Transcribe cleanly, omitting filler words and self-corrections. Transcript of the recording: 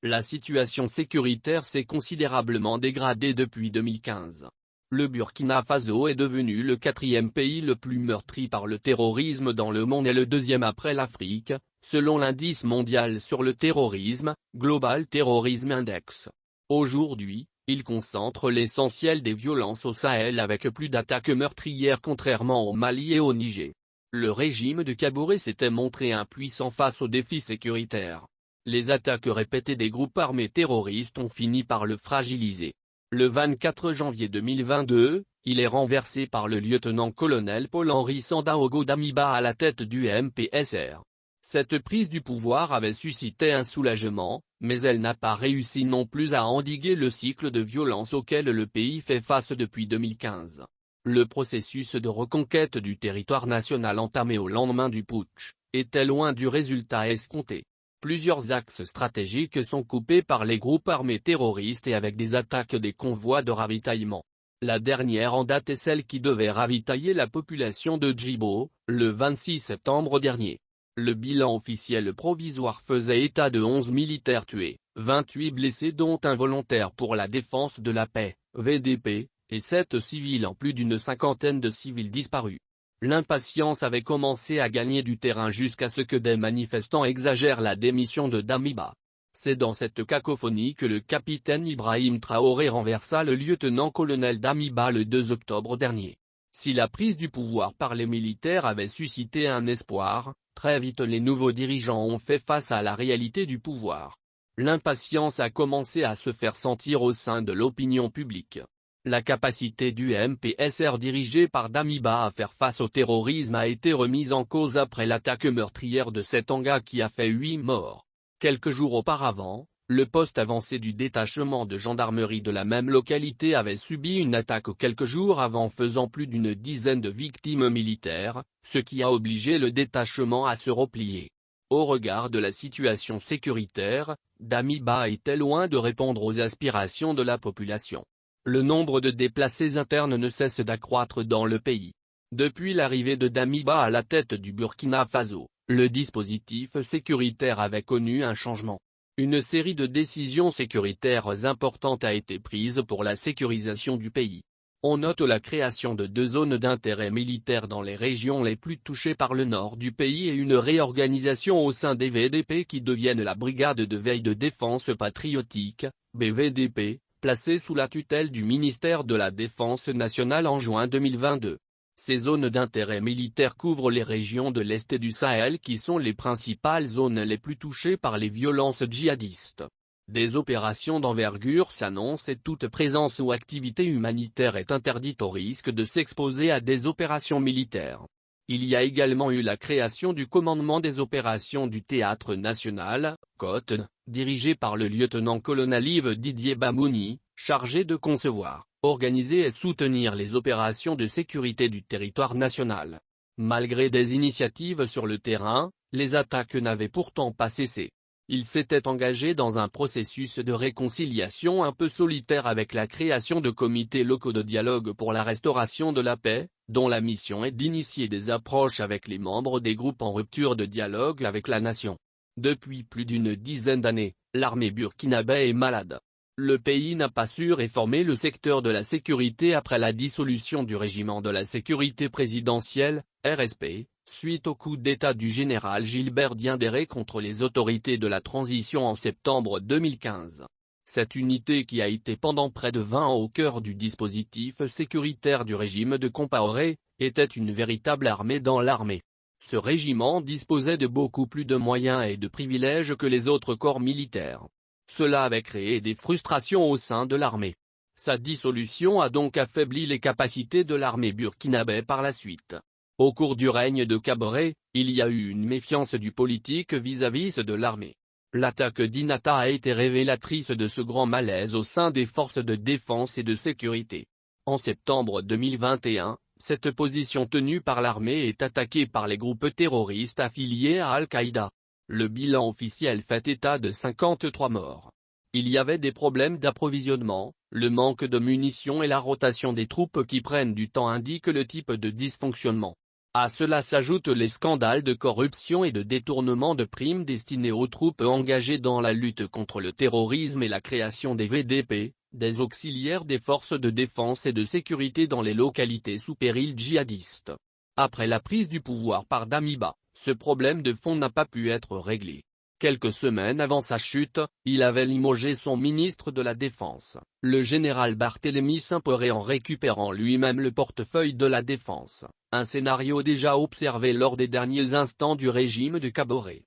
La situation sécuritaire s'est considérablement dégradée depuis 2015. Le Burkina Faso est devenu le 4e pays le plus meurtri par le terrorisme dans le monde et le 2e après l'Afrique, selon l'indice mondial sur le terrorisme, Global Terrorism Index. Aujourd'hui, il concentre l'essentiel des violences au Sahel avec plus d'attaques meurtrières contrairement au Mali et au Niger. Le régime de Kaboré s'était montré impuissant face aux défis sécuritaires. Les attaques répétées des groupes armés terroristes ont fini par le fragiliser. Le 24 janvier 2022, il est renversé par le lieutenant-colonel Paul-Henri Sandaogo Damiba à la tête du MPSR. Cette prise du pouvoir avait suscité un soulagement, mais elle n'a pas réussi non plus à endiguer le cycle de violence auquel le pays fait face depuis 2015. Le processus de reconquête du territoire national entamé au lendemain du putsch était loin du résultat escompté. Plusieurs axes stratégiques sont coupés par les groupes armés terroristes et avec des attaques des convois de ravitaillement. La dernière en date est celle qui devait ravitailler la population de Djibo, le 26 septembre dernier. Le bilan officiel provisoire faisait état de 11 militaires tués, 28 blessés dont un volontaire pour la défense de la paix, VDP, et 7 civils en plus d'une cinquantaine de civils disparus. L'impatience avait commencé à gagner du terrain jusqu'à ce que des manifestants exagèrent la démission de Damiba. C'est dans cette cacophonie que le capitaine Ibrahim Traoré renversa le lieutenant-colonel Damiba le 2 octobre dernier. Si la prise du pouvoir par les militaires avait suscité un espoir, très vite les nouveaux dirigeants ont fait face à la réalité du pouvoir. L'impatience a commencé à se faire sentir au sein de l'opinion publique. La capacité du MPSR dirigé par Damiba à faire face au terrorisme a été remise en cause après l'attaque meurtrière de Setanga qui a fait 8 morts. Quelques jours auparavant, le poste avancé du détachement de gendarmerie de la même localité avait subi une attaque quelques jours avant faisant plus d'une dizaine de victimes militaires, ce qui a obligé le détachement à se replier. Au regard de la situation sécuritaire, Damiba était loin de répondre aux aspirations de la population. Le nombre de déplacés internes ne cesse d'accroître dans le pays. Depuis l'arrivée de Damiba à la tête du Burkina Faso, le dispositif sécuritaire avait connu un changement. Une série de décisions sécuritaires importantes a été prise pour la sécurisation du pays. On note la création de 2 zones d'intérêt militaire dans les régions les plus touchées par le nord du pays et une réorganisation au sein des VDP qui deviennent la Brigade de veille de défense patriotique, BVDP, placée sous la tutelle du ministère de la Défense nationale en juin 2022. Ces zones d'intérêt militaire couvrent les régions de l'Est et du Sahel qui sont les principales zones les plus touchées par les violences djihadistes. Des opérations d'envergure s'annoncent et toute présence ou activité humanitaire est interdite au risque de s'exposer à des opérations militaires. Il y a également eu la création du commandement des opérations du Théâtre national, COT, dirigé par le lieutenant-colonel Yves Didier Bamouni, chargé de concevoir, organiser et soutenir les opérations de sécurité du territoire national. Malgré des initiatives sur le terrain, les attaques n'avaient pourtant pas cessé. Il s'était engagé dans un processus de réconciliation un peu solitaire avec la création de comités locaux de dialogue pour la restauration de la paix, dont la mission est d'initier des approches avec les membres des groupes en rupture de dialogue avec la nation. Depuis plus d'une dizaine d'années, l'armée burkinabé est malade. Le pays n'a pas su réformer le secteur de la sécurité après la dissolution du régiment de la sécurité présidentielle, RSP, suite au coup d'État du général Gilbert Diendéré contre les autorités de la transition en septembre 2015. Cette unité qui a été pendant près de 20 ans au cœur du dispositif sécuritaire du régime de Compaoré, était une véritable armée dans l'armée. Ce régiment disposait de beaucoup plus de moyens et de privilèges que les autres corps militaires. Cela avait créé des frustrations au sein de l'armée. Sa dissolution a donc affaibli les capacités de l'armée burkinabé par la suite. Au cours du règne de Kaboré, il y a eu une méfiance du politique vis-à-vis de l'armée. L'attaque d'Inata a été révélatrice de ce grand malaise au sein des forces de défense et de sécurité. En septembre 2021, cette position tenue par l'armée est attaquée par les groupes terroristes affiliés à Al-Qaïda. Le bilan officiel fait état de 53 morts. Il y avait des problèmes d'approvisionnement, le manque de munitions et la rotation des troupes qui prennent du temps indiquent le type de dysfonctionnement. À cela s'ajoutent les scandales de corruption et de détournement de primes destinées aux troupes engagées dans la lutte contre le terrorisme et la création des VDP, des auxiliaires des forces de défense et de sécurité dans les localités sous péril djihadiste. Après la prise du pouvoir par Damiba, ce problème de fond n'a pas pu être réglé. Quelques semaines avant sa chute, il avait limogé son ministre de la Défense, le général Barthélemy Simporé, en récupérant lui-même le portefeuille de la Défense, un scénario déjà observé lors des derniers instants du régime de Kaboré.